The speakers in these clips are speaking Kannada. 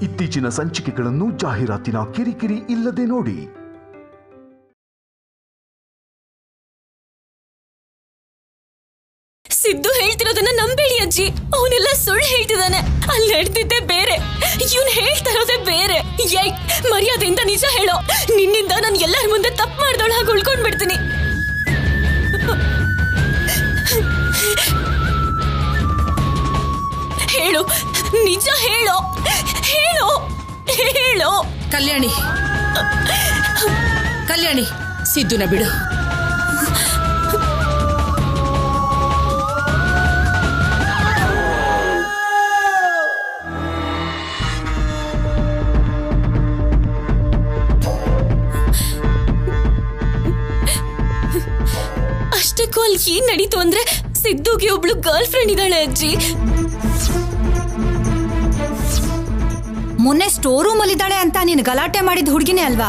ಇತ್ತೀಚಿನ ಸಂಚಿಕೆಗಳನ್ನು ಜಾಹೀರಾತಿನ ಕಿರಿಕಿರಿ ಇಲ್ಲದೆ ನೋಡಿ. ಸಿದ್ದು ಹೇಳ್ತಿರೋದನ್ನ ನಂಬೇಡಿ ಅಜ್ಜಿ. ಅವನೆಲ್ಲ ಸುಳ್ಳು ಹೇಳ್ತಿದ್ದಾನೆ. ಅಲ್ಲಿ ನಡೆದಿದ್ದೆ ಬೇರೆ, ಇವನ್ ಹೇಳ್ತಾ ಇರೋದೇ ಬೇರೆ. ಮರ್ಯಾದೆಯಿಂದ ನಿಜ ಹೇಳೋ. ನಿನ್ನಿಂದ ನಾನು ಎಲ್ಲರ ಮುಂದೆ ತಪ್ಪು ಮಾಡ್ದೋಳ ಹಾಗೆ ಉಳ್ಕೊಂಡ್ ಬಿಡ್ತೀನಿ. ಹೇಳು, ನಿಜ ಹೇಳೋ, ಹೇಳೋ, ಹೇಳೋ. ಕಲ್ಯಾಣಿ, ಕಲ್ಯಾಣಿ, ಸಿದ್ದುನ ಬಿಡು. ಅಷ್ಟಕ್ಕೂ ಅಲ್ಲಿ ಏನ್ ನಡೀತು ಅಂದ್ರೆ ಸಿದ್ದುಗೆ ಒಬ್ಳು ಗರ್ಲ್ ಫ್ರೆಂಡ್ ಇದ್ದಾಳೆ ಅಜ್ಜಿ. ಮೊನ್ನೆ ಸ್ಟೋರ್ ರೂಮ್ ಅಲ್ಲಿ ಇದ್ದಾಳೆ ಅಂತ ನೀನು ಗಲಾಟೆ ಮಾಡಿದ ಹುಡುಗಿನೇ ಅಲ್ವಾ?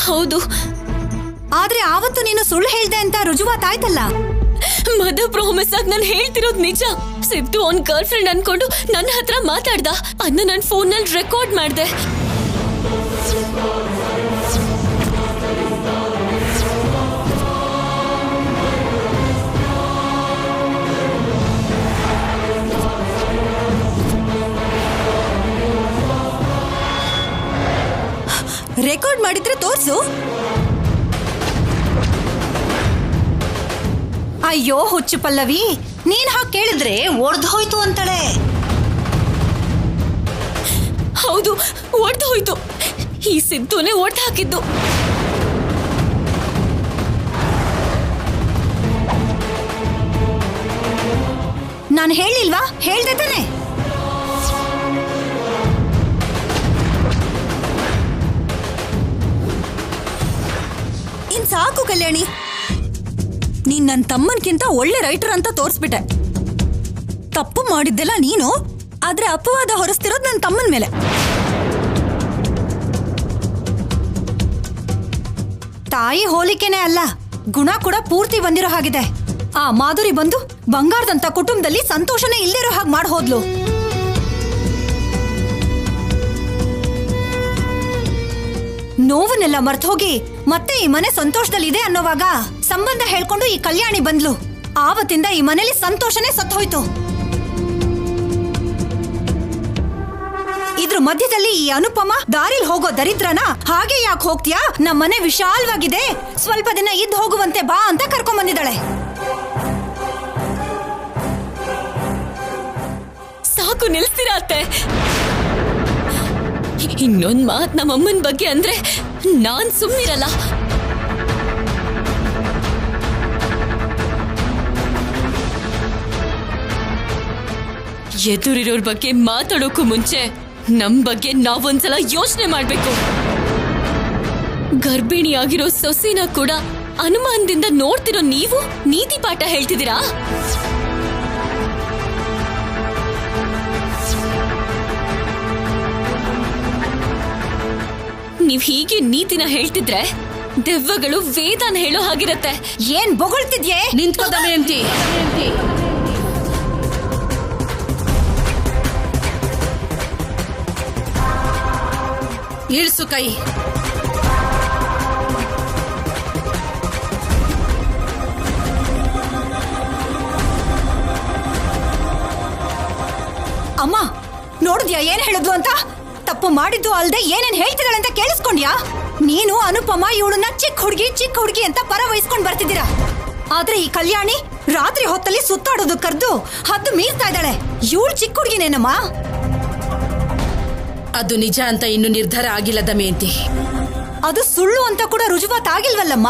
ಹೌದು. ಆದ್ರೆ ಆವತ್ತು ನೀನು ಸುಳ್ಳು ಹೇಳ್ದೆ ಅಂತ ರುಜುವಾತಾಯ್ತಲ್ಲ. ಮದರ್ ಪ್ರಾಮಿಸ್ ಆಗಿ ನಾನು ಹೇಳ್ತಿರೋದು ನಿಜ. ಸಿದ್ದು ಅವ್ನ್ ಗರ್ಲ್ ಫ್ರೆಂಡ್ ಅನ್ಕೊಂಡು ನನ್ನ ಹತ್ರ ಮಾತಾಡ್ದ. ಅದನ್ನ ನನ್ನ ಫೋನ್ ನಲ್ಲಿ ರೆಕಾರ್ಡ್ ಮಾಡ್ದೆ. ರೆಕಾರ್ಡ್ ಮಾಡಿದ್ರೆ ತೋರ್ಸು. ಅಯ್ಯೋ ಹುಚ್ಚು ಪಲ್ಲವಿ, ನೀನ್ ಹಾಗೆ ಕೇಳಿದ್ರೆ ಒಡ್ದು ಹೋಯ್ತು ಅಂತಾಳೆ. ಹೌದು, ಒಡ್ದು ಹೋಯ್ತು. ಈ ಸಿದ್ದುನೇ ಒಡ್ದು ಹಾಕಿದ್ದು. ನಾನು ಹೇಳಿಲ್ವಾ? ಹೇಳ್ದೆ ತಾನೆ. ಇನ್ ಸಾಕು ಕಲ್ಯಾಣಿ, ನೀನ್ ನನ್ನ ತಮ್ಮನ್ಕಿಂತ ಒಳ್ಳೆ ರೈಟರ್ ಅಂತ ತೋರಿಸ್ಬಿಟ್ಟೆ. ತಪ್ಪು ಮಾಡಿದ್ದೆಲ್ಲ ನೀನು, ಆದ್ರೆ ಅಪವಾದ ಹೊರಿಸ್ತಿರೋದು ನನ್ನ ತಮ್ಮನ ಮೇಲೆ. ತಾಯಿ ಹೋಲಿಕೆನೇ ಅಲ್ಲ, ಗುಣ ಕೂಡ ಪೂರ್ತಿ ಬಂದಿರೋ ಹಾಗಿದೆ. ಆ ಮಾಧುರಿ ಬಂದು ಬಂಗಾರದಂತ ಕುಟುಂಬದಲ್ಲಿ ಸಂತೋಷನೇ ಇಲ್ದಿರೋ ಹಾಗೆ ಮಾಡಿ ಹೋದ್ಲು. ನೋವನ್ನೆಲ್ಲ ಮರ್ತು ಹೋಗಿ ಮತ್ತೆ ಈ ಮನೆ ಸಂತೋಷದಲ್ಲಿದೆ ಅನ್ನೋವಾಗ ಸಂಬಂಧ ಹೇಳ್ಕೊಂಡು ಈ ಕಲ್ಯಾಣಿ ಬಂದ್ಲು. ಆವತ್ತಿಂದ ಈ ಮನೇಲಿ ಸಂತೋಷನೇ ಸತ್ತೋಯ್ತು. ಇದ್ರ ಮಧ್ಯದಲ್ಲಿ ಈ ಅನುಪಮ ದಾರಿಲ್ ಹೋಗೋ ದರಿದ್ರನ ಹಾಗೆ ಯಾಕೆ ಹೋಗ್ತೀಯಾ, ನಮ್ಮ ಮನೆ ವಿಶಾಲವಾಗಿದೆ, ಸ್ವಲ್ಪ ದಿನ ಇದ್ದು ಹೋಗುವಂತೆ ಬಾ ಅಂತ ಕರ್ಕೊಂಡ್ ಬಂದಿದ್ದಾಳೆ. ಸಾಕು, ನಿಲ್ಸ್ತೀರಾ ಅತ್ತೆ. ಇನ್ನೊಂದ್ ಮಾತ್ ನಮ್ಮಮ್ಮನ ಬಗ್ಗೆ ಅಂದ್ರೆ ನಾನ್ ಸುಮ್ನಿರಲ್ಲ. ಎದುರಿರೋರ್ ಬಗ್ಗೆ ಮಾತಾಡೋಕ್ಕೂ ಮುಂಚೆ ನಮ್ ಬಗ್ಗೆ ನಾವೊಂದ್ಸಲ ಯೋಚನೆ ಮಾಡ್ಬೇಕು. ಗರ್ಭಿಣಿಯಾಗಿರೋ ಸೊಸೆನ ಕೂಡ ಅನುಮಾನದಿಂದ ನೋಡ್ತಿರೋ ನೀವು ನೀತಿ ಪಾಠ ಹೇಳ್ತಿದ್ದೀರಾ? ನೀವ್ ಹೀಗೆ ನೀತಿನ ಹೇಳ್ತಿದ್ರೆ ದೆವ್ವಗಳು ವೇದಾನ ಹೇಳೋ ಹಾಗಿರತ್ತೆ. ಏನ್ ಬೊಗಳ್ತಿದ್ಯೆ? ನಿಂತ್ಕೋ ದಮಯಂತಿ. ಇಳಿಸು ಕೈ. ಅಮ್ಮ ನೋಡಿದ್ಯಾ ಏನ್ ಹೇಳಿದ್ಲು ಅಂತ? ತಪ್ಪು ಮಾಡಿದ್ದು ಅಲ್ದೆ ಏನೇನ್ ಹೇಳ್ತಿದ್ದಾಳೆ ಅಂತ ಕೇಳಿಸ್ಕೊಂಡ್ಯಾ? ನೀನು ಅನುಪಮ ಇವಳನ್ನ ಚಿಕ್ಕ ಹುಡುಗಿ ಅಂತ ಪರ ವಹಿಸ್ಕೊಂಡ್ ಬರ್ತಿದ್ದೀರಾ. ಆದ್ರೆ ಈ ಕಲ್ಯಾಣಿ ರಾತ್ರಿ ಹೊತ್ತಲ್ಲಿ ಸುತ್ತಾಡೋದು ಕರ್ದು ಹದ್ದು ಮೀರ್ತಾ ಇದ್ದಾಳೆ. ಇವಳು ಚಿಕ್ಕ ಹುಡುಗಿನೇನಮ್ಮ? ಅದು ನಿಜ ಅಂತ ಇನ್ನು ನಿರ್ಧಾರ ಆಗಿಲ್ಲ ದಮಯಂತಿ. ಅದು ಸುಳ್ಳು ಅಂತ ಕೂಡ ರುಜುವಾತಾಗಿಲ್ವಲ್ಲಮ್ಮ.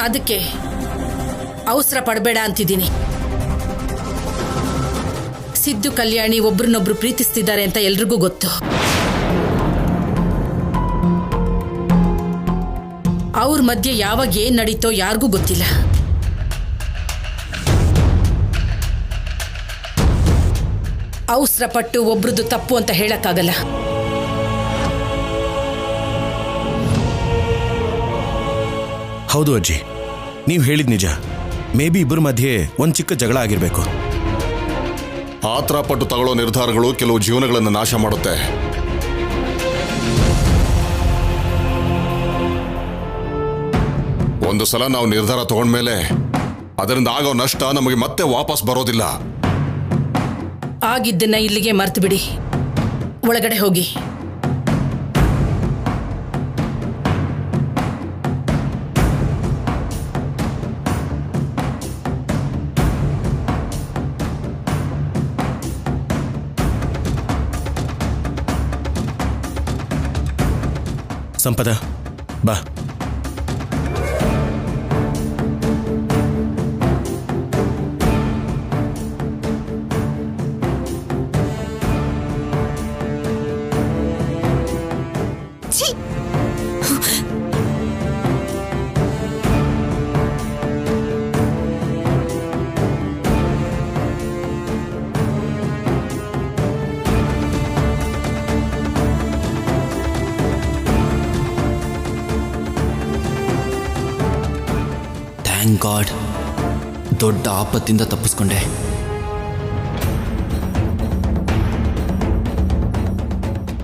ಅದಕ್ಕೆ ಅವಸರ ಪಡಬೇಡ ಅಂತಿದ್ದೀನಿ. ಸಿದ್ದು ಕಲ್ಯಾಣಿ ಒಬ್ರನ್ನೊಬ್ರು ಪ್ರೀತಿಸ್ತಿದ್ದಾರೆ ಅಂತ ಎಲ್ರಿಗೂ ಗೊತ್ತು. ಅವ್ರ ಮಧ್ಯೆ ಯಾವಾಗ ಏನ್ ನಡೀತೋ ಯಾರಿಗೂ ಗೊತ್ತಿಲ್ಲ. ಅವಸರ ಪಟ್ಟು ಒಬ್ರದ್ದು ತಪ್ಪು ಅಂತ ಹೇಳಕ್ಕಾಗಲ್ಲ. ಹೌದು ಅಜ್ಜಿ, ನೀವು ಹೇಳಿದ ನಿಜ. ಮೇ ಬಿ ಇಬ್ಬರ ಮಧ್ಯೆ ಒಂದು ಚಿಕ್ಕ ಜಗಳ ಆಗಿರಬೇಕು. ಆತರ ಪಟ್ಟು ತಗೊಳ್ಳೋ ನಿರ್ಧಾರಗಳು ಕೆಲವು ಜೀವನಗಳನ್ನು ನಾಶ ಮಾಡುತ್ತೆ. ಒಂದು ಸಲ ನಾವು ನಿರ್ಧಾರ ತಗೊಂಡ್ಮೇಲೆ ಅದರಿಂದ ಆಗೋ ನಷ್ಟ ನಮಗೆ ಮತ್ತೆ ವಾಪಸ್ ಬರೋದಿಲ್ಲ. ಆಗಿದ್ದನ್ನ ಇಲ್ಲಿಗೆ ಮರ್ತು ಬಿಡಿ, ಒಳಗಡೆ ಹೋಗಿ. ಸಂಪದ ಬಾ. ಥ್ಯಾಂಕ್ ಗಾಡ್, ದೊಡ್ಡ ಆಪತ್ತಿಂದ ತಪ್ಪಿಸ್ಕೊಂಡೆ.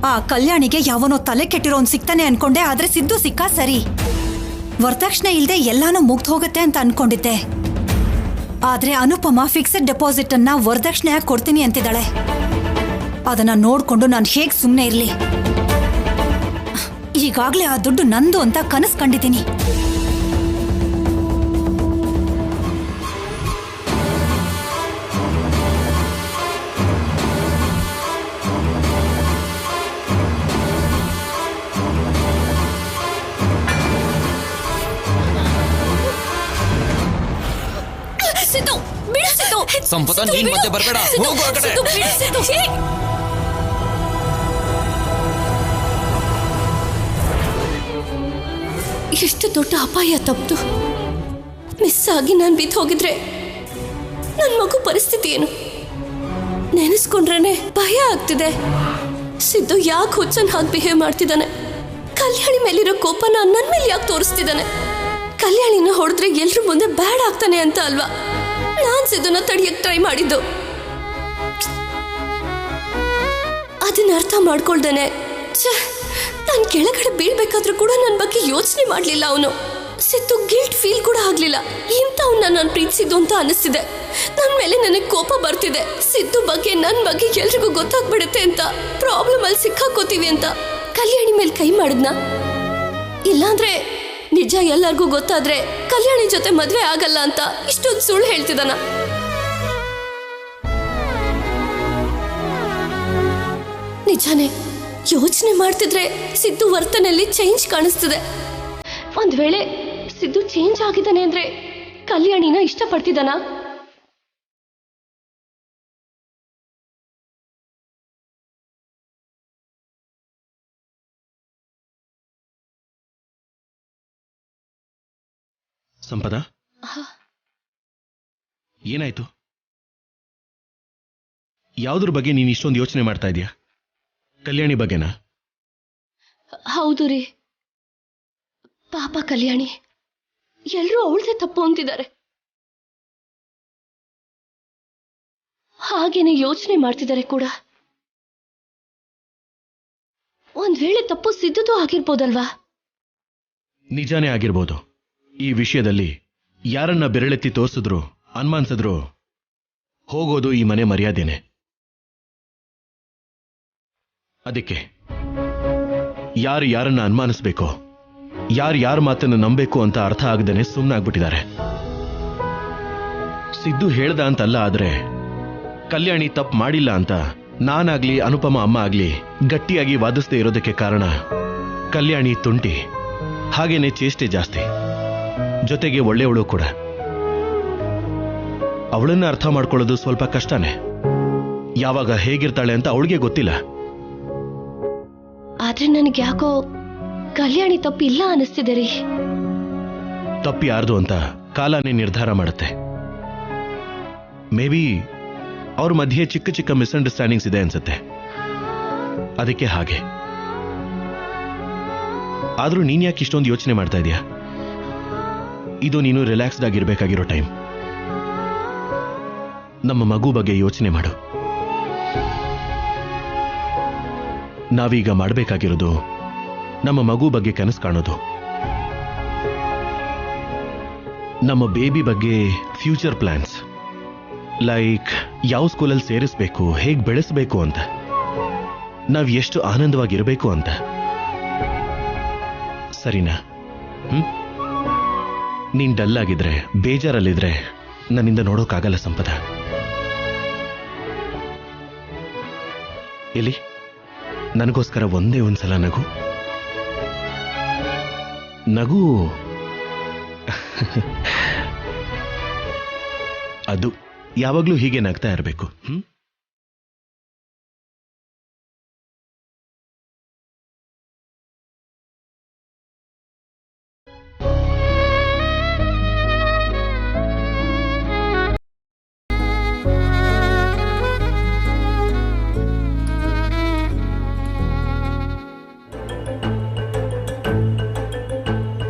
ಆ ಕಲ್ಯಾಣಿಗೆ ಯಾವನೋ ತಲೆ ಕೆಟ್ಟಿರೋನ್ ಸಿಗ್ತಾನೆ ಅನ್ಕೊಂಡೆ, ಆದ್ರೆ ಸಿದ್ದು ಸಿಕ್ಕ ಸರಿ. ವರದಕ್ಷಿಣೆ ಇಲ್ದೆ ಎಲ್ಲಾನು ಮುಗ್ದು ಹೋಗುತ್ತೆ ಅಂತ ಅನ್ಕೊಂಡಿದ್ದೆ. ಆದ್ರೆ ಅನುಪಮ ಫಿಕ್ಸೆಡ್ ಡೆಪಾಸಿಟ್ ಅನ್ನ ವರದಕ್ಷಿಣೆಯಾಗಿ ಕೊಡ್ತೀನಿ ಅಂತಿದ್ದಾಳೆ. ಅದನ್ನ ನೋಡ್ಕೊಂಡು ನಾನು ಹೇಗ್ ಸುಮ್ಮನೆ ಇರ್ಲಿ? ಈಗಾಗ್ಲೇ ಆ ದುಡ್ಡು ನಂದು ಅಂತ ಕನಸು ಕಂಡಿದ್ದೀನಿ. ಸಂಪದ, ನೀನ್ ಮತ್ತೆ ಬರ್ಬೇಡ, ಹೋಗು ಆ ಕಡೆ. ಎಷ್ಟು ದೊಡ್ಡ ಅಪಾಯ ತಪ್ಪು. ಮಿಸ್ ಆಗಿ ನಾನು ಬಿದ್ದು ಹೋಗಿದ್ರೆ ನನ್ನ ಮಗು ಪರಿಸ್ಥಿತಿ ಏನು? ನೆನೆಸ್ಕೊಂಡ್ರೇನೆ ಭಯ ಆಗ್ತಿದೆ. ಸಿದ್ದು ಯಾಕೆ ಹುಚ್ಚನ್ ಹಾಗೆ ಬಿಹೇವ್ ಮಾಡ್ತಿದ್ದಾನೆ? ಕಲ್ಯಾಣಿ ಮೇಲಿರೋ ಕೋಪನ ನನ್ನ ಮೇಲೆ ಯಾಕೆ ತೋರಿಸ್ತಿದ್ದಾನೆ? ಕಲ್ಯಾಣಿನ ಹೊಡೆದ್ರೆ ಎಲ್ರ ಮುಂದೆ ಬ್ಯಾಡ್ ಆಗ್ತಾನೆ ಅಂತ ಅಲ್ವಾ ನಾನ್ ಸಿದ್ದುನ ತಡಿಯಕ್ಕೆ ಟ್ರೈ ಮಾಡಿದ್ದು. ಅದನ್ನ ಅರ್ಥ ಮಾಡ್ಕೊಳ್ದೇನೆ ನಾನು ಕೆಳಗಡೆ ಬೀಳ್ಬೇಕಾದ್ರೂ ಕೂಡ ನನ್ನ ಬಗ್ಗೆ ಯೋಚನೆ ಮಾಡ್ಲಿಲ್ಲ ಅವನು. ಸಿದ್ದು ಗಿಲ್ಟ್ ಫೀಲ್ ಕೂಡ ಆಗ್ಲಿಲ್ಲ. ಇಂಥವ್ನ ನಾನು ಪ್ರೀತಿಸಿದ್ದು ಅಂತ ಅನಿಸ್ತಿದೆ. ನನ್ನ ಮೇಲೆ ನನಗೆ ಕೋಪ ಬರ್ತಿದೆ. ಸಿದ್ದು ಬಗ್ಗೆ ನನ್ನ ಬಗ್ಗೆ ಎಲ್ರಿಗೂ ಗೊತ್ತಾಗ್ಬಿಡುತ್ತೆ ಅಂತ, ಪ್ರಾಬ್ಲಮ್ ಅಲ್ಲಿ ಸಿಕ್ಕಾಕೋತೀವಿ ಅಂತ ಕಲ್ಯಾಣಿ ಮೇಲೆ ಕೈ ಮಾಡಿದ್ನ. ಇಲ್ಲಾಂದ್ರೆ ನಿಜ ಎಲ್ಲರಿಗೂ ಗೊತ್ತಾದ್ರೆ ಕಲ್ಯಾಣಿ ಜೊತೆ ಮದ್ವೆ ಆಗಲ್ಲ ಅಂತ ಇಷ್ಟೊಂದು ಸುಳ್ಳು ಹೇಳ್ತಿದ್ದಾನ. ನಿಜಾನೇ ಯೋಚನೆ ಮಾಡ್ತಿದ್ರೆ ಸಿದ್ದು ವರ್ತನೆಯಲ್ಲಿ ಚೇಂಜ್ ಕಾಣಿಸ್ತಿದೆ. ಒಂದ್ ವೇಳೆ ಸಿದ್ದು ಚೇಂಜ್ ಆಗಿದ್ದಾನೆ ಅಂದ್ರೆ ಕಲ್ಯಾಣಿನ ಇಷ್ಟಪಡ್ತಿದ್ದಾನ? ಸಂಪದ, ಏನಾಯ್ತು? ಯಾವುದ್ರ ಬಗ್ಗೆ ನೀನು ಇಷ್ಟೊಂದು ಯೋಚನೆ ಮಾಡ್ತಾ ಇದೀಯಾ? ಕಲ್ಯಾಣಿ ಬಗ್ಗೆನಾ? ಹೌದು ರೀ. ಪಾಪ ಕಲ್ಯಾಣಿ, ಎಲ್ರೂ ಅವಳದೇ ತಪ್ಪು ಅಂತಿದ್ದಾರೆ. ಹಾಗೇನೆ ಯೋಚನೆ ಮಾಡ್ತಿದ್ದಾರೆ ಕೂಡ. ಒಂದ್ ವೇಳೆ ತಪ್ಪು ಸಿದ್ದುದು ಆಗಿರ್ಬೋದಲ್ವಾ? ನಿಜಾನೇ ಆಗಿರ್ಬೋದು. ಈ ವಿಷಯದಲ್ಲಿ ಯಾರನ್ನ ಬೆರಳೆತ್ತಿ ತೋರಿಸಿದ್ರು, ಅನುಮಾನಿಸಿದ್ರು ಹೋಗೋದು ಈ ಮನೆ ಮರ್ಯಾದೆನೆ. ಅದಕ್ಕೆ ಯಾರು ಯಾರನ್ನ ಅನುಮಾನಿಸ್ಬೇಕೋ, ಯಾರ ಮಾತನ್ನು ನಂಬೇಕು ಅಂತ ಅರ್ಥ ಆಗದೇನೆ ಸುಮ್ಮನಾಗ್ಬಿಟ್ಟಿದ್ದಾರೆ. ಸಿದ್ದು ಹೇಳ್ದ ಅಂತಲ್ಲ, ಆದ್ರೆ ಕಲ್ಯಾಣಿ ತಪ್ಪು ಮಾಡಿಲ್ಲ ಅಂತ ನಾನಾಗ್ಲಿ ಅನುಪಮ ಅಮ್ಮ ಆಗ್ಲಿ ಗಟ್ಟಿಯಾಗಿ ವಾದಿಸದೇ ಇರೋದಕ್ಕೆ ಕಾರಣ ಕಲ್ಯಾಣಿ ತುಂಟಿ, ಹಾಗೇನೆ ಚೇಷ್ಟೆ ಜಾಸ್ತಿ, ಜೊತೆಗೆ ಒಳ್ಳೆಯವಳು ಕೂಡ. ಅವಳನ್ನ ಅರ್ಥ ಮಾಡ್ಕೊಳ್ಳೋದು ಸ್ವಲ್ಪ ಕಷ್ಟನೇ. ಯಾವಾಗ ಹೇಗಿರ್ತಾಳೆ ಅಂತ ಅವಳಿಗೆ ಗೊತ್ತಿಲ್ಲ. ಆದ್ರೆ ನನಗೆ ಯಾಕೋ ಕಲ್ಯಾಣಿ ತಪ್ಪಿಲ್ಲ ಅನಿಸ್ತಿದೆ ರೀ. ತಪ್ಪು ಯಾರ್ದು ಅಂತ ಕಾಲನೇ ನಿರ್ಧಾರ ಮಾಡುತ್ತೆ. ಮೇ ಬಿ ಅವ್ರ ಮಧ್ಯೆ ಚಿಕ್ಕ ಚಿಕ್ಕ ಮಿಸ್ಅಂಡರ್ಸ್ಟ್ಯಾಂಡಿಂಗ್ಸ್ ಇದೆ ಅನ್ಸುತ್ತೆ, ಅದಕ್ಕೆ ಹಾಗೆ. ಆದ್ರೂ ನೀನ್ ಯಾಕೆ ಇಷ್ಟೊಂದು ಯೋಚನೆ ಮಾಡ್ತಾ ಇದೀಯಾ? ಇದು ನೀನು ರಿಲ್ಯಾಕ್ಸ್ಡ್ ಆಗಿರ್ಬೇಕಾಗಿರೋ ಟೈಮ್. ನಮ್ಮ ಮಗು ಬಗ್ಗೆ ಯೋಚನೆ ಮಾಡು. ನಾವೀಗ ಮಾಡಬೇಕಾಗಿರೋದು ನಮ್ಮ ಮಗು ಬಗ್ಗೆ ಕನಸು ಕಾಣೋದು, ನಮ್ಮ ಬೇಬಿ ಬಗ್ಗೆ ಫ್ಯೂಚರ್ ಪ್ಲಾನ್ಸ್, ಲೈಕ್ ಯಾವ ಸ್ಕೂಲಲ್ಲಿ ಸೇರಿಸ್ಬೇಕು, ಹೇಗೆ ಬೆಳೆಸಬೇಕು ಅಂತ, ನಾವ್ ಎಷ್ಟು ಆನಂದವಾಗಿರಬೇಕು ಅಂತ. ಸರಿನಾ? ನೀನ್ ಡಲ್ ಆಗಿದ್ರೆ, ಬೇಜಾರಲ್ಲಿದ್ರೆ ನನ್ನಿಂದ ನೋಡೋಕ್ಕಾಗಲ್ಲ ಸಂಪದ. ಎಲ್ಲಿ ನನಗೋಸ್ಕರ ಒಂದೇ ಒಂದ್ಸಲ ನಗು ನಗು. ಅದು ಯಾವಾಗ್ಲೂ ಹೀಗೆ ನಗ್ತಾ ಇರಬೇಕು.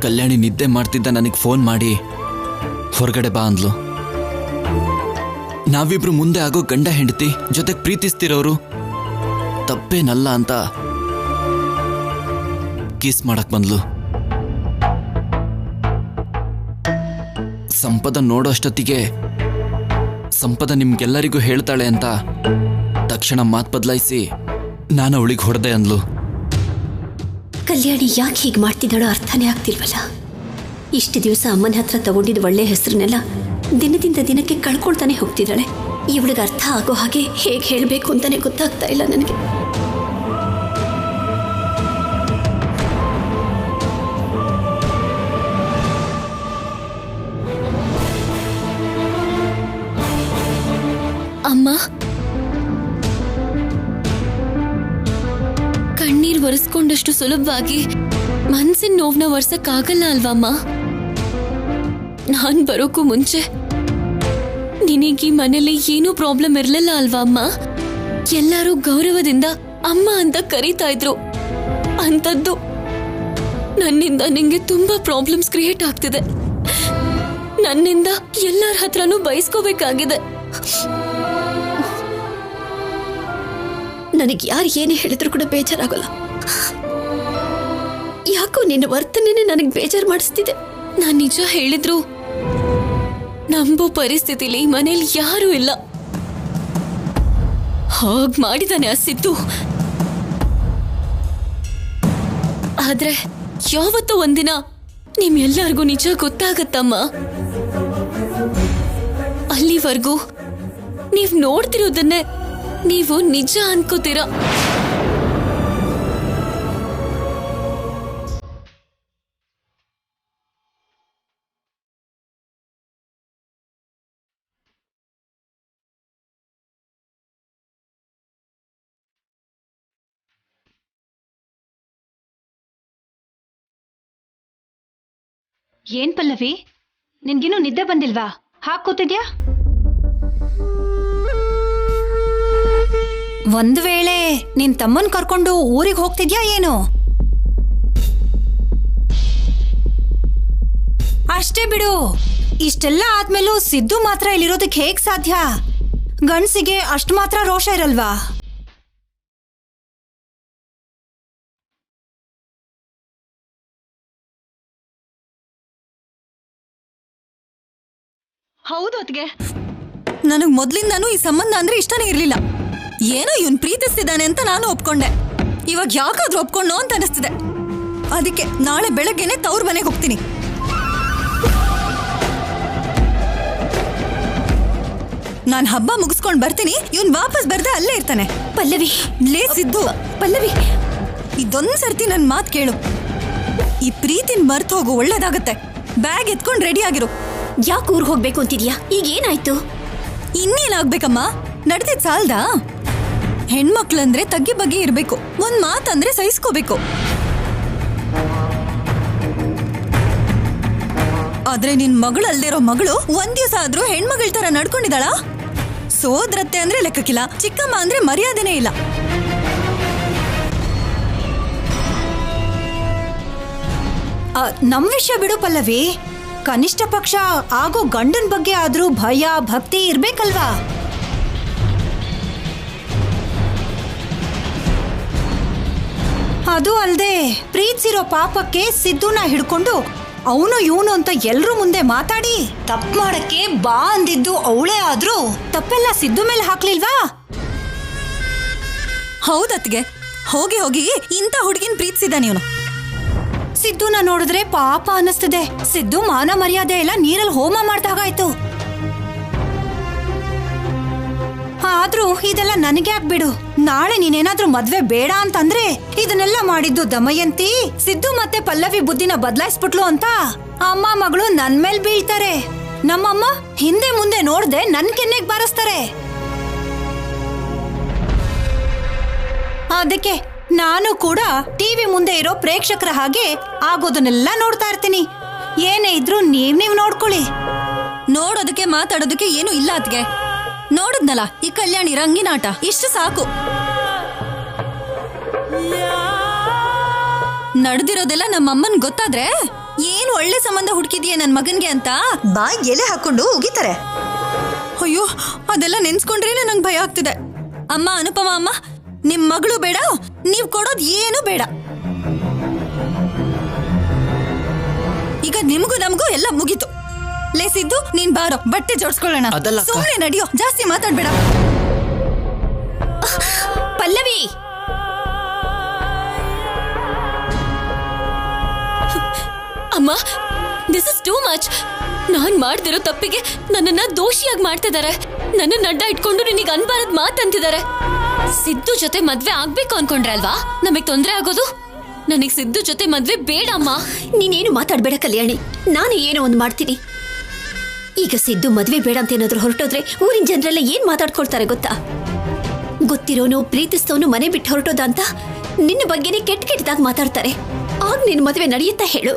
ಕಲ್ಯಾಣಿ ನಿದ್ದೆ ಮಾಡ್ತಿದ್ದ ನನಗೆ ಫೋನ್ ಮಾಡಿ ಹೊರಗಡೆ ಬಾ ಅಂದ್ಲು. ನಾವಿಬ್ರು ಮುಂದೆ ಆಗೋ ಗಂಡ ಹೆಂಡತಿ ಜೊತೆಗೆ ಪ್ರೀತಿಸ್ತಿರೋರು ತಪ್ಪೇನಲ್ಲ ಅಂತ ಕಿಸ್ ಮಾಡಕ್ ಬಂದ್ಲು. ಸಂಪದ ನೋಡೋಷ್ಟೊತ್ತಿಗೆ ಸಂಪದ ನಿಮ್ಗೆಲ್ಲರಿಗೂ ಹೇಳ್ತಾಳೆ ಅಂತ ತಕ್ಷಣ ಮಾತು ಬದಲಾಯಿಸಿ ನಾನು ಅವಳಿಗೆ ಹೊಡೆದೆ ಅಂದ್ಲು. ಕಲ್ಯಾಣಿ ಯಾಕೆ ಹೀಗೆ ಮಾಡ್ತಿದ್ದಾಳೋ ಅರ್ಥನೇ ಆಗ್ತಿಲ್ವಲ್ಲ. ಇಷ್ಟು ದಿವಸ ಅಮ್ಮನ ಹತ್ರ ತಗೊಂಡಿದ್ದ ಒಳ್ಳೆ ಹೆಸರನ್ನೆಲ್ಲ ದಿನದಿಂದ ದಿನಕ್ಕೆ ಕಳ್ಕೊಳ್ತಾನೆ ಹೋಗ್ತಿದ್ದಾಳೆ. ಇವಳಿಗೆ ಅರ್ಥ ಆಗೋ ಹಾಗೆ ಹೇಗೆ ಹೇಳಬೇಕು ಅಂತಾನೆ ಗೊತ್ತಾಗ್ತಾ ಇಲ್ಲ ನನಗೆ. ಅಮ್ಮ, ಕಣ್ಣೀರ್ ಒರೆಸ್ಕೊಂಡಷ್ಟು ಸುಲಭವಾಗಿ ಮನ್ಸಿನ ನೋವನ್ನ ಒರ್ಸಕ್ಕಾಗಲ್ಲ ಅಲ್ವಮ್ಮ. ನಾನ್ ಬರೋಕ್ಕೂ ಮುಂಚೆ ನಿನಗೆ ಈ ಮನೇಲಿ ಏನೂ ಪ್ರಾಬ್ಲಮ್ ಇರಲಿಲ್ಲ ಅಲ್ವಾ ಅಮ್ಮ? ಎಲ್ಲರೂ ಗೌರವದಿಂದ ಅಮ್ಮ ಅಂತ ಕರೀತಾ ಇದ್ರು. ಅಂತದ್ದು ನನ್ನಿಂದ ನಿಂಗೆ ತುಂಬಾ ಪ್ರಾಬ್ಲಮ್ಸ್ ಕ್ರಿಯೇಟ್ ಆಗ್ತಿದೆ. ನನ್ನಿಂದ ಎಲ್ಲರ ಹತ್ರನೂ ಬಯಸ್ಕೋಬೇಕಾಗಿದೆ. ನನಗೆ ಯಾರು ಏನೇ ಹೇಳಿದ್ರು ಕೂಡ ಬೇಜಾರಾಗಲ್ಲ. ಯಾಕೋ ನಿನ್ನ ವರ್ತನೆನೇ ನನಗೆ ಬೇಜಾರು ಮಾಡಿಸ್ತಿದೆ. ನಾನು ನಿಜ ಹೇಳಿದ್ರು ನಂಬೋ ಪರಿಸ್ಥಿತಿಲಿ ಮನೇಲಿ ಯಾರೂ ಇಲ್ಲ. ಹಾಗ್ ಮಾಡಿದಾನೆ ಆ ಸಿದ್ದು. ಆದ್ರೆ ಯಾವತ್ತೋ ಒಂದಿನ ನಿಮ್ಮೆಲ್ಲರಿಗೂ ನಿಜ ಗೊತ್ತಾಗತ್ತಮ್ಮ. ಅಲ್ಲಿವರೆಗೂ ನೀವ್ ನೋಡ್ತಿರೋದನ್ನೇ ನೀವು ನಿಜ ಅನ್ಕೋತೀರಾ. ಏನ್ ಪಲ್ಲವಿ, ನಿನ್ಗಿನ್ನೂ ನಿದ್ದೆ ಬಂದಿಲ್ವಾ? ಕೂತಿದ್ಯಾ? ಒಂದ್ ವೇಳೆ ನಿನ್ ತಮ್ಮನ್ ಕರ್ಕೊಂಡು ಊರಿಗೆ ಹೋಗ್ತಿದ್ಯಾ ಏನು? ಅಷ್ಟೇ ಬಿಡು. ಇಷ್ಟೆಲ್ಲ ಆದ್ಮೇಲೂ ಸಿದ್ದು ಮಾತ್ರ ಇಲ್ಲಿರೋದಕ್ಕೆ ಹೇಗ್ ಸಾಧ್ಯ? ಗಂಡ್ಸಿಗೆ ಅಷ್ಟು ಮಾತ್ರ ರೋಷ ಇರಲ್ವಾ? ಹೌದು ಅದ್ಗೆ, ನನಗ್ ಮೊದ್ಲಿಂದಾನು ಈ ಸಂಬಂಧ ಅಂದ್ರೆ ಇಷ್ಟನೇ ಇರ್ಲಿಲ್ಲ. ಏನೋ ಇವನ್ ಪ್ರೀತಿಸ್ತಿದ್ದಾನೆ ಅಂತ ನಾನು ಒಪ್ಕೊಂಡೆ. ಇವಾಗ ಯಾಕಾದ್ರೂ ಒಪ್ಕೊಂಡೋ ಅಂತ ಅನಿಸ್ತಿದೆ. ಅದಕ್ಕೆ ನಾಳೆ ಬೆಳಗ್ಗೆನೆ ತವ್ರ ಮನೆಗೆ ಹೋಗ್ತೀನಿ. ನಾನ್ ಹಬ್ಬ ಮುಗಿಸ್ಕೊಂಡ್ ಬರ್ತೀನಿ. ಇವನ್ ವಾಪಸ್ ಬರ್ದೆ ಅಲ್ಲೇ ಇರ್ತಾನೆ. ಪಲ್ಲವಿ, ಲೇ ಸಿದ್ದು, ಪಲ್ಲವಿ, ಇದೊಂದ್ ಸರ್ತಿ ನನ್ ಮಾತ್ ಕೇಳು. ಈ ಪ್ರೀತಿನ ಮರ್ತು ಹೋಗು, ಒಳ್ಳೇದಾಗತ್ತೆ. ಬ್ಯಾಗ್ ಎತ್ಕೊಂಡ್ ರೆಡಿ ಆಗಿರು. ಯಾಕೆ ಊರ್ಗ್ ಹೋಗ್ಬೇಕು ಅಂತಿದ್ಯಾ? ಈಗ ಏನಾಯ್ತು? ಇನ್ನೇನಾಗ್ಬೇಕಮ್ಮ? ನಡೆದಿದ್ ಸಾಲ್ದಾ? ಹೆಣ್ಮಕ್ಳಂದ್ರೆ ತಗ್ಗಿ ಬಗ್ಗೆ ಇರ್ಬೇಕು. ಒಂದ್ ಮಾತಂದ್ರೆ ಸಹಿಸ್ಕೋಬೇಕು. ಆದ್ರೆ ನಿನ್ ಮಗಳು ಅಲ್ದಿರೋ ಮಗಳು ಒಂದ್ ದಿವಸ ಆದ್ರೂ ಹೆಣ್ಮಗಳ ತರ ನಡ್ಕೊಂಡಿದ್ದಾಳ? ಸೋದ್ರತ್ತೆ ಅಂದ್ರೆ ಲೆಕ್ಕಕ್ಕಿಲ್ಲ, ಚಿಕ್ಕಮ್ಮ ಅಂದ್ರೆ ಮರ್ಯಾದೆನೇ ಇಲ್ಲ. ನಮ್ ವಿಷಯ ಬಿಡು ಪಲ್ಲವಿ. ಕನಿಷ್ಠ ಪಕ್ಷ ಆಗೋ ಗಂಡನ್ ಬಗ್ಗೆ ಆದ್ರೂ ಭಯ ಭಕ್ತಿ ಇರ್ಬೇಕಲ್ವಾ? ಅದು ಅಲ್ದೆ ಪ್ರೀತಿಸಿರೋ ಪಾಪಕ್ಕೆ ಸಿದ್ದುನ ಹಿಡ್ಕೊಂಡು ಅವನು ಇವನು ಅಂತ ಎಲ್ರೂ ಮುಂದೆ ಮಾತಾಡಿ ತಪ್ಪು ಮಾಡಕ್ಕೆ ಬಾ ಅಂದಿದ್ದು ಅವಳೇ ಆದ್ರೂ ತಪ್ಪೆಲ್ಲ ಸಿದ್ದು ಮೇಲೆ ಹಾಕ್ಲಿಲ್ವಾ? ಹೌದತ್ಗೆ, ಹೋಗಿ ಹೋಗಿ ಇಂಥ ಹುಡುಗಿನ ಪ್ರೀತಿಸಿದ ನೀನು. ಸಿದ್ದುನ ನೋಡಿದ್ರೆ ಪಾಪ ಅನ್ನಿಸ್ತಿದೆ. ಸಿದ್ದು ಮಾನ ಮರ್ಯಾದೆ ಎಲ್ಲ ನೀರಲ್ಲಿ ಹೋಮ ಮಾಡ್ದಾಗಾಯ್ತು. ಆದ್ರೂ ಇದೆಲ್ಲ ನನಗೆ ಬಿಡು. ನಾಳೆ ನೀನೇನಾದ್ರೂ ಮದ್ವೆ ಬೇಡ ಅಂತಂದ್ರೆ ಇದನ್ನೆಲ್ಲ ಮಾಡಿದ್ದು ದಮಯಂತಿ, ಸಿದ್ದು ಮತ್ತೆ ಪಲ್ಲವಿ ಬುದ್ಧಿನ ಬದಲಾಯಿಸ್ಬಿಟ್ಲು ಅಂತ ಅಮ್ಮ ಮಗಳು ನನ್ ಮೇಲ್ ಬೀಳ್ತಾರೆ. ನಮ್ಮಮ್ಮ ಹಿಂದೆ ಮುಂದೆ ನೋಡ್ದೆ ನನ್ ಕೆನ್ನೆಗ್ ಬಾರಿಸ್ತಾರೆ. ಅದಕ್ಕೆ ನಾನು ಕೂಡ ಟಿವಿ ಮುಂದೆ ಇರೋ ಪ್ರೇಕ್ಷಕರ ಹಾಗೆ ಆಗೋದನ್ನೆಲ್ಲ ನೋಡ್ತಾ ಇರ್ತೀನಿ. ಏನೇ ಇದ್ರು ನೀವ್ ನೋಡ್ಕೊಳ್ಳಿ. ನೋಡೋದಕ್ಕೆ ಮಾತಾಡೋದಕ್ಕೆ ಏನು ಇಲ್ಲ ಅತ್ಗೆ. ನೋಡಿದ್ನಲ್ಲ ಈ ಕಲ್ಯಾಣಿ ರಂಗಿನಾಟ, ಇಷ್ಟು ಸಾಕು. ನಡೆದಿರೋದೆಲ್ಲ ನಮ್ಮಮ್ಮನ್ ಗೊತ್ತಾದ್ರೆ ಏನು ಒಳ್ಳೆ ಸಂಬಂಧ ಹುಡುಕಿದ್ಯೆ ನನ್ ಮಗನ್ಗೆ ಅಂತ ಬಾಯ್ ಎಲೆ ಹಾಕೊಂಡು ಉಗಿತಾರೆ. ಅಯ್ಯೋ, ಅದೆಲ್ಲ ನೆನ್ಸ್ಕೊಂಡ್ರೇನೆ ನಂಗೆ ಭಯ ಆಗ್ತಿದೆ. ಅಮ್ಮ ಅನುಪಮ ಅಮ್ಮ, ನಿಮ್ ಮಗಳು ಬೇಡ, ನೀವ್ ಕೊಡೋದ್ ಏನು ಬೇಡ. ಈಗ ನಿಮ್ಗೂ ನಮಗೂ ಎಲ್ಲ ಮುಗೀತು. ಲೇಸಿದ್ದು ನೀನ್ ಬಾರೋ, ಬಟ್ಟೆ ಜೋಡ್ಸ್ಕೊಳ್ಳೋಣ. ಸುಮ್ನೆ ನಡಿಯೋ, ಜಾಸ್ತಿ ಮಾತಾಡ್ಬೇಡ. ಪಲ್ಲವಿ, ಅಮ್ಮ, ದಿಸ್ ಇಸ್ ಟೂ ಮಚ್. ನಾನ್ ಮಾಡ್ದಿರೋ ತಪ್ಪಿಗೆ ನನ್ನನ್ನ ದೋಷಿಯಾಗಿ ಮಾಡ್ತಿದ್ದಾರೆ. ನನ್ನ ಅಡ್ಡ ಇಟ್ಕೊಂಡು ನಿನಗೆ ಅನ್ಬಾರದ್ ಮಾತಂತಿದ್ದಾರೆ. ಸಿದ್ದು ಜೊತೆ ಮದ್ವೆ ಆಗ್ಬೇಕು ಅನ್ಕೊಂಡ್ರೆ ಅಲ್ವಾ ನಮಗ್ ತೊಂದ್ರೆ ಆಗೋದು? ನನಗ್ ಸಿದ್ದು ಜೊತೆ ಮದ್ವೆ ಬೇಡ ಅಮ್ಮ. ನೀನೇನು ಮಾತಾಡ್ಬೇಡ ಕಲ್ಯಾಣಿ, ನಾನು ಏನೋ ಒಂದು ಮಾಡ್ತೀನಿ. ಈಗ ಸಿದ್ದು ಮದ್ವೆ ಬೇಡ ಅಂತ ಏನಾದ್ರು ಹೊರಟೋದ್ರೆ ಊರಿನ ಜನರೆಲ್ಲ ಏನ್ ಮಾತಾಡ್ಕೊಳ್ತಾರೆ ಗೊತ್ತಾ? ಗೊತ್ತಿರೋನು ಪ್ರೀತಿಸ್ತವನು ಮನೆ ಬಿಟ್ಟು ಹೊರಟೋದ ಅಂತ ನಿನ್ನ ಬಗ್ಗೆನೇ ಕೆಟ್ಟ ಕೆಟ್ಟದಾಗ ಮಾತಾಡ್ತಾರೆ. ಆಗ ನಿನ್ನ ಮದ್ವೆ ನಡೆಯುತ್ತಾ ಹೇಳು?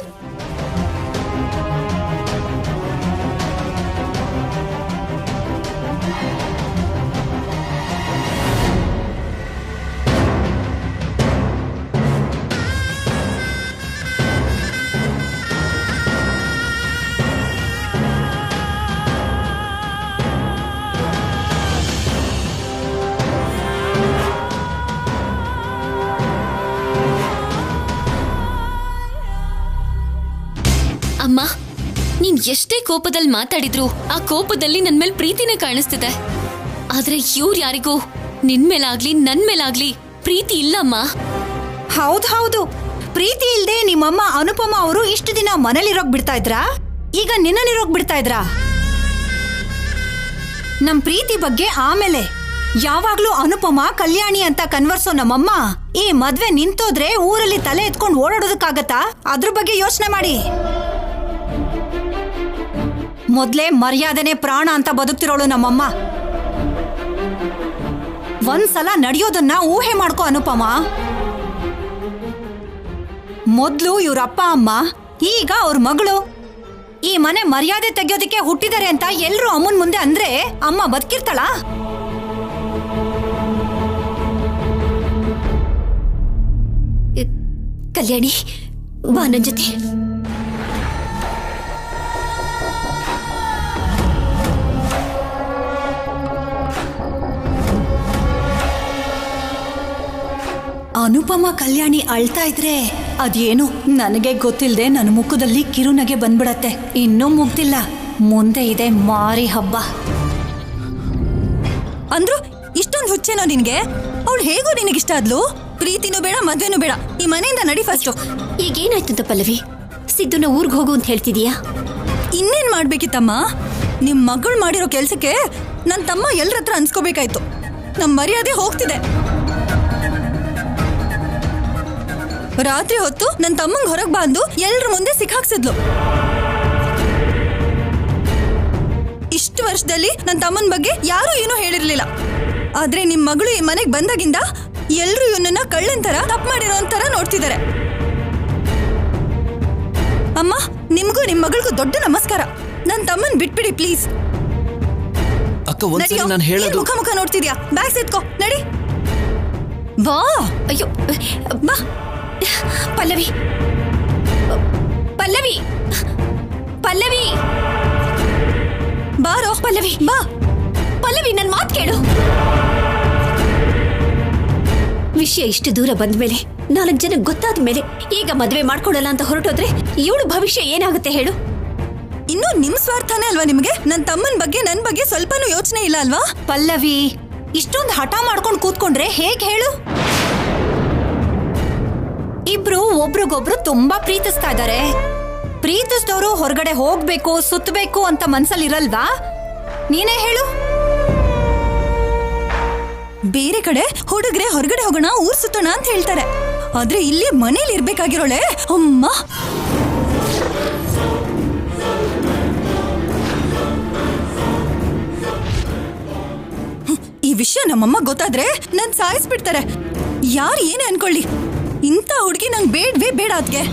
ಅಮ್ಮ, ನೀನ್ ಎಷ್ಟೇ ಕೋಪದಲ್ಲಿ ಮಾತಾಡಿದ್ರು ಆ ಕೋಪದಲ್ಲಿ ನನ್ ಮೇಲೆ ಪ್ರೀತಿನೇ ಕಾಣಿಸ್ತಿದೆ. ಆದ್ರೆ ಇವ್ರು ಯಾರಿಗೂ ನಿನ್ ಮೇಲಾಗ್ಲಿ ನನ್ ಮೇಲಾಗ್ಲಿ ಪ್ರೀತಿ ಇಲ್ಲಮ್ಮ. ಹೌದು, ಪ್ರೀತಿ ಇಲ್ದೆ ನಿಮ್ಮಮ್ಮ ಅನುಪಮ ಅವರು ಇಷ್ಟು ದಿನ ಮನೇಲಿರೋಕ್ ಬಿಡ್ತಾ ಇದ್ರಾ? ಈಗ ನಿನ್ನಲ್ಲಿರೋಕ್ ಬಿಡ್ತಾ ಇದ್ರಾ? ನಮ್ ಪ್ರೀತಿ ಬಗ್ಗೆ ಆಮೇಲೆ. ಯಾವಾಗ್ಲೂ ಅನುಪಮ ಕಲ್ಯಾಣಿ ಅಂತ ಕನ್ವರ್ಸೋ ನಮ್ಮಮ್ಮ ಈ ಮದ್ವೆ ನಿಂತೋದ್ರೆ ಊರಲ್ಲಿ ತಲೆ ಎತ್ಕೊಂಡು ಓಡಾಡೋದಕ್ಕಾಗತ್ತಾ? ಅದ್ರ ಬಗ್ಗೆ ಯೋಚನೆ ಮಾಡಿ. ಮೊದ್ಲೇ ಮರ್ಯಾದೆನೆ ಪ್ರಾಣ ಅಂತ ಬದುಕ್ತಿರೋಳು ನಮ್ಮಮ್ಮ. ಒಂದ್ಸಲ ನಡೆಯೋದನ್ನ ಊಹೆ ಮಾಡ್ಕೋ ಅನುಪಮ. ಮೊದ್ಲು ಇವ್ರ ಅಪ್ಪ ಅಮ್ಮ, ಈಗ ಅವ್ರ ಮಗಳು ಈ ಮನೆ ಮರ್ಯಾದೆ ತೆಗೆಯೋದಿಕ್ಕೆ ಹುಟ್ಟಿದ್ದಾರೆ ಅಂತ ಎಲ್ರು ಅಮ್ಮನ್ ಮುಂದೆ ಅಂದ್ರೆ ಅಮ್ಮ ಬದುಕಿರ್ತಾಳ? ಕಲ್ಯಾಣಿ, ಬಾ ನನ್ ಜೊತೆ. ಅನುಪಮ ಕಲ್ಯಾಣಿ ಅಳ್ತಾ ಇದ್ರೆ ಅದೇನು ನನಗೆ ಗೊತ್ತಿಲ್ಲದೆ ನನ್ನ ಮುಖದಲ್ಲಿ ಕಿರುನಗೆ ಬಂದ್ಬಿಡತ್ತೆ. ಇನ್ನೂ ಮುಗ್ದಿಲ್ಲ, ಮುಂದೆ ಇದೆ ಮಾರಿ ಹಬ್ಬ. ಅಂದ್ರು ಇಷ್ಟೊಂದು ಹುಚ್ಚೇನೋ ನಿನ್ಗೆ? ಅವಳು ಹೇಗೋ ನಿನಗಿಷ್ಟ ಆದ್ಲು? ಪ್ರೀತಿನೂ ಬೇಡ, ಮದ್ವೆನೂ ಬೇಡ, ಈ ಮನೆಯಿಂದ ನಡಿ ಫಸ್ಟ್. ಈಗೇನಾಯ್ತು ಅಂತ ಪಲ್ಲವಿ? ಸಿದ್ದುನ ಊರ್ಗ್ ಹೋಗು ಅಂತ ಹೇಳ್ತಿದೀಯಾ? ಇನ್ನೇನ್ ಮಾಡ್ಬೇಕಿತ್ತಮ್ಮ? ನಿಮ್ ಮಗಳು ಮಾಡಿರೋ ಕೆಲ್ಸಕ್ಕೆ ನನ್ ತಮ್ಮ ಎಲ್ರ ಹತ್ರ ಅನ್ಸ್ಕೋಬೇಕಾಯ್ತು. ನಮ್ ಮರ್ಯಾದೆ ಹೋಗ್ತಿದೆ. ರಾತ್ರಿ ಹೊತ್ತು ನನ್ ತಮ್ಮಂಗ್ ಹೊರಗ್ ಬಂದು ಎಲ್ರ ಮುಂದೆ ಸಿಕ್ಕಾಕ್ಸಿದ್ಲು. ಇಷ್ಟು ವರ್ಷದಲ್ಲಿ ನನ್ ತಮ್ಮನ್ ಬಗ್ಗೆ ಯಾರೂ ಏನೂ ಹೇಳಿರ್ಲಿಲ್ಲ. ಆದ್ರೆ ನಿಮ್ ಮಗಳು ಈ ಮನೆಗ್ ಬಂದಾಗಿಂದ ಎಲ್ರು ಇವನನ್ನ ಕಳ್ಳಂತರ ತಪ್ಪು ಮಾಡಿರೋ ತರ ನೋಡ್ತಿದ್ದಾರೆ. ಅಮ್ಮ, ನಿಮ್ಗೂ ನಿಮ್ ಮಗಳಿಗೂ ದೊಡ್ಡ ನಮಸ್ಕಾರ. ನನ್ ತಮ್ಮನ್ ಬಿಟ್ಬಿಡಿ ಪ್ಲೀಸ್. ಅಕ್ಕ, ಒಂದ್ಸಲ ನಾನು ಹೇಳೋದು. ಮುಖ ಮುಖ ನೋಡ್ತಿದ್ಯಾ? ಬ್ಯಾಗ್ ಎತ್ಕೋ, ನಡಿ. ಬಾ. ಅಯ್ಯೋ, ಬಾ ಪಲ್ಲವಿ. ಪಲ್ಲವಿ, ಪಲ್ಲವಿ, ಬಾರೋ ಪಲ್ಲವಿ, ಬಾ. ಪಲ್ಲವಿ, ನನ್ ಮಾತ್ ಕೇಳು. ವಿಷಯ ವಿಷಯ ಇಷ್ಟು ದೂರ ಬಂದ್ಮೇಲೆ 4 ಜನಕ್ಕೆ ಗೊತ್ತಾದ ಮೇಲೆ ಈಗ ಮದ್ವೆ ಮಾಡ್ಕೊಡಲ್ಲ ಅಂತ ಹೊರಟೋದ್ರೆ ಇವಳು ಭವಿಷ್ಯ ಏನಾಗುತ್ತೆ ಹೇಳು? ಇನ್ನು ನಿಮ್ ಸ್ವಾರ್ಥನೇ ಅಲ್ವಾ ನಿಮ್ಗೆ? ನನ್ ತಮ್ಮನ್ ಬಗ್ಗೆ ನನ್ ಬಗ್ಗೆ ಸ್ವಲ್ಪನೂ ಯೋಚನೆ ಇಲ್ಲ ಅಲ್ವಾ? ಪಲ್ಲವಿ, ಇಷ್ಟೊಂದು ಹಠ ಮಾಡ್ಕೊಂಡು ಕೂತ್ಕೊಂಡ್ರೆ ಹೇಗ್ ಹೇಳು? ಇಬ್ರು ಒಬ್ರಿಗೊಬ್ರು ತುಂಬಾ ಪ್ರೀತಿಸ್ತಾ ಇದಾರೆ. ಪ್ರೀತಿಸಿದವರು ಹೊರಗಡೆ ಹೋಗ್ಬೇಕು ಸುತ್ತಬೇಕು ಅಂತ ಮನ್ಸಲ್ಲಿ ಇರಲ್ವಾ? ನೀನೇ ಹೇಳು. ಬೇರೆ ಕಡೆ ಹುಡುಗ್ರೆ ಹೊರಗಡೆ ಹೋಗೋಣ ಊರ್ ಸುತ್ತೋಣ ಅಂತ ಹೇಳ್ತಾರೆ, ಆದ್ರೆ ಇಲ್ಲಿ ಮನೇಲಿ ಇರ್ಬೇಕಾಗಿರೋಳೆ ಅಮ್ಮ. ಈ ವಿಷಯ ನಮ್ಮಮ್ಮ ಗೊತ್ತಾದ್ರೆ ನನ್ ಸಾಯಿಸ್ಬಿಡ್ತಾರೆ. ಯಾರು ಏನೇ ಅನ್ಕೊಳ್ಳಿ, ಇಂಥ ಹುಡುಗಿ ನಂಗೆ ಬೇಡವೇ ಬೇಡ ಅದ್ಗೆ.